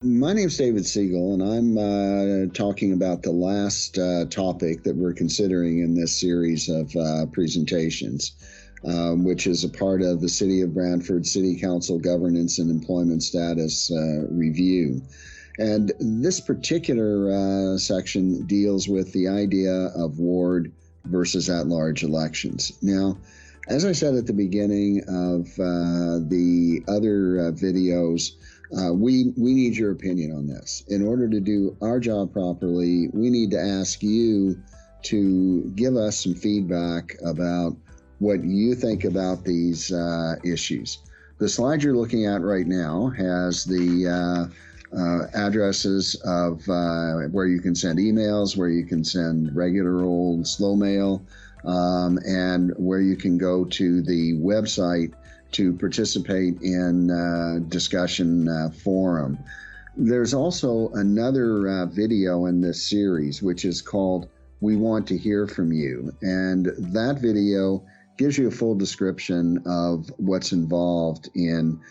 My name's David Siegel, and I'm talking about the last topic that we're considering in this series of presentations, which is a part of the City of Brantford City Council Governance and Employment Status Review. And this particular section deals with the idea of ward versus at-large elections. Now, as I said at the beginning of the other videos, we need your opinion on this. In order to do our job properly, we need to ask you to give us some feedback about what you think about these issues. The slide you're looking at right now has the addresses of where you can send emails, where you can send regular old slow mail, and where you can go to the website to participate in discussion forum. There's also another video in this series, which is called We Want to Hear From You. And that video gives you a full description of what's involved in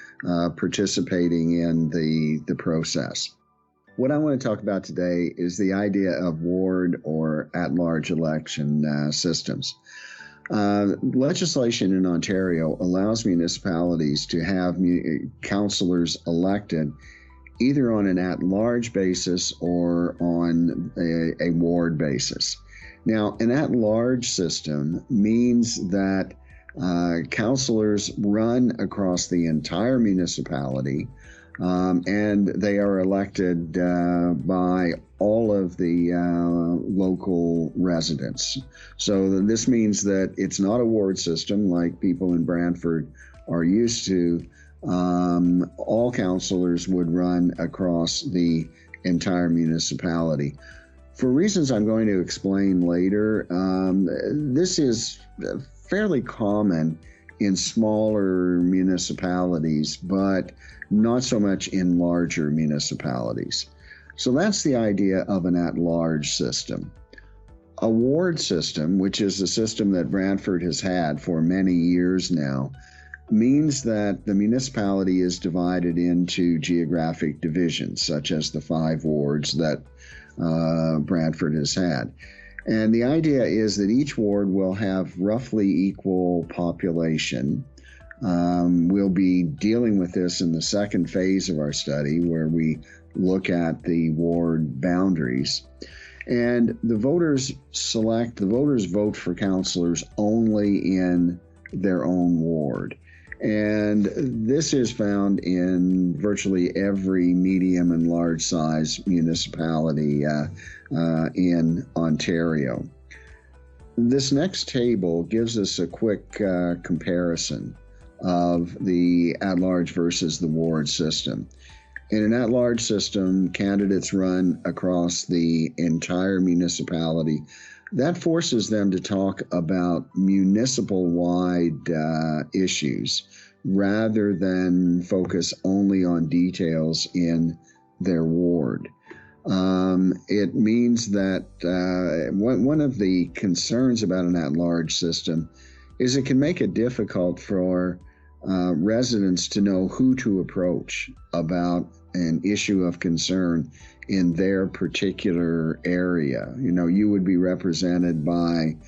participating in the process. What I want to talk about today is the idea of ward or at-large election systems. Legislation in Ontario allows municipalities to have councillors elected either on an at-large basis or on a ward basis. Now, an at-large system means that councillors run across the entire municipality, and they are elected by all of the local residents. So this means that it's not a ward system like people in Brantford are used to. All councillors would run across the entire municipality. For reasons I'm going to explain later, this is fairly common in smaller municipalities, but not so much in larger municipalities. So that's the idea of an at-large system. A ward system, which is a system that Brantford has had for many years now, means that the municipality is divided into geographic divisions, such as the 5 wards that Brantford has had. And the idea is that each ward will have roughly equal population. We'll be dealing with this in the second phase of our study, where we look at the ward boundaries. And the voters vote for councillors only in their own ward. And this is found in virtually every medium and large size municipality in Ontario. This next table gives us a quick comparison of the at-large versus the ward system. In an at-large system, candidates run across the entire municipality. That forces them to talk about municipal-wide issues rather than focus only on details in their ward. It means that one of the concerns about an at-large system is it can make it difficult for residents to know who to approach about an issue of concern in their particular area. You know, you would be represented by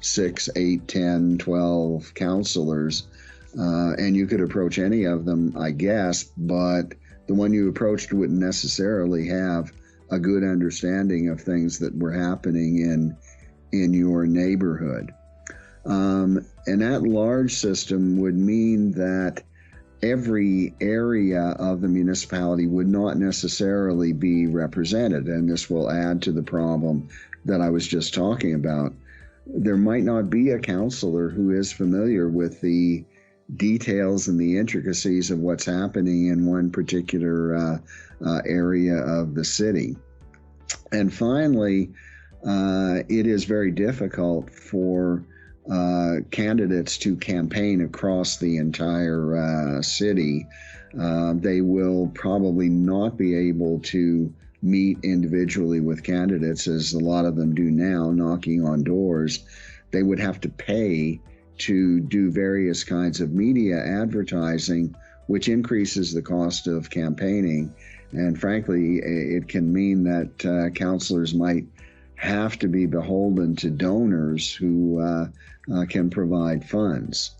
6, 8, 10, 12 councillors, and you could approach any of them, I guess, but the one you approached wouldn't necessarily have a good understanding of things that were happening in your neighborhood. An at-large system would mean that every area of the municipality would not necessarily be represented, and this will add to the problem that I was just talking about. There might not be a councillor who is familiar with the details and the intricacies of what's happening in one particular area of the city. And finally, it is very difficult for candidates to campaign across the entire city. They will probably not be able to meet individually with candidates, as a lot of them do now, knocking on doors. They would have to pay to do various kinds of media advertising, which increases the cost of campaigning. And frankly, it can mean that councillors might have to be beholden to donors who can provide funds.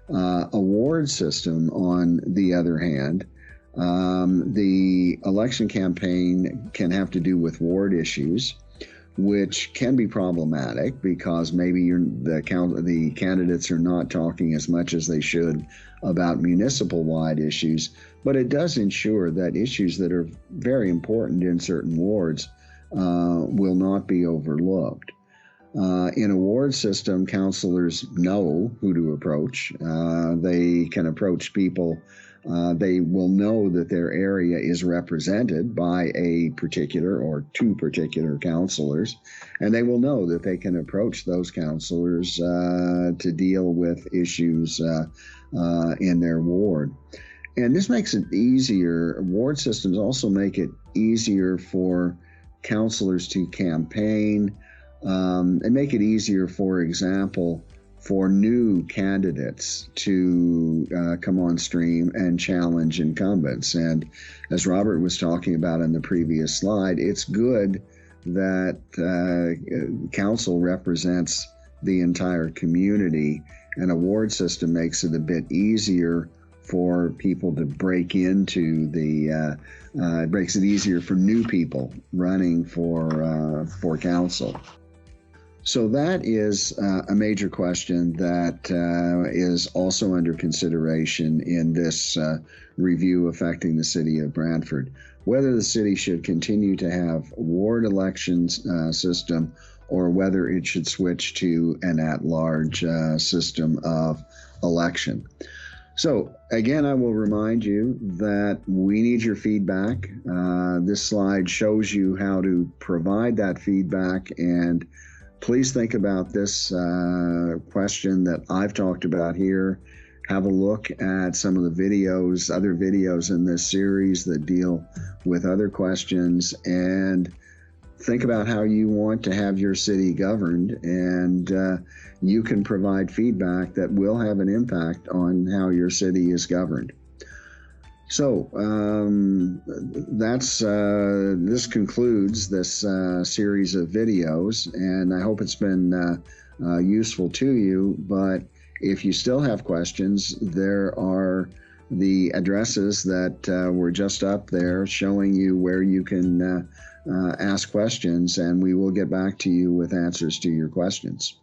A ward system, on the other hand, the election campaign can have to do with ward issues, which can be problematic because maybe the candidates are not talking as much as they should about municipal-wide issues, but it does ensure that issues that are very important in certain wards will not be overlooked. In a ward system, councillors know who to approach. They can approach people. They will know that their area is represented by a particular or two particular councillors, and they will know that they can approach those councillors to deal with issues in their ward. And this makes it easier. Ward systems also make it easier for councillors to campaign and make it easier, for example, for new candidates to come on stream and challenge incumbents. And as Robert was talking about in the previous slide, it's good that council represents the entire community, and a ward system makes it a bit easier for people to break into it makes it easier for new people running for council. So that is a major question that is also under consideration in this review affecting the City of Brantford, whether the city should continue to have a ward elections system or whether it should switch to an at-large system of election. So again, I will remind you that we need your feedback. This slide shows you how to provide that feedback, and please think about this question that I've talked about here. Have a look at some of the videos, other videos in this series that deal with other questions, and think about how you want to have your city governed, and you can provide feedback that will have an impact on how your city is governed. So this concludes this series of videos, and I hope it's been useful to you. But if you still have questions, there are the addresses that were just up there showing you where you can ask questions, and we will get back to you with answers to your questions.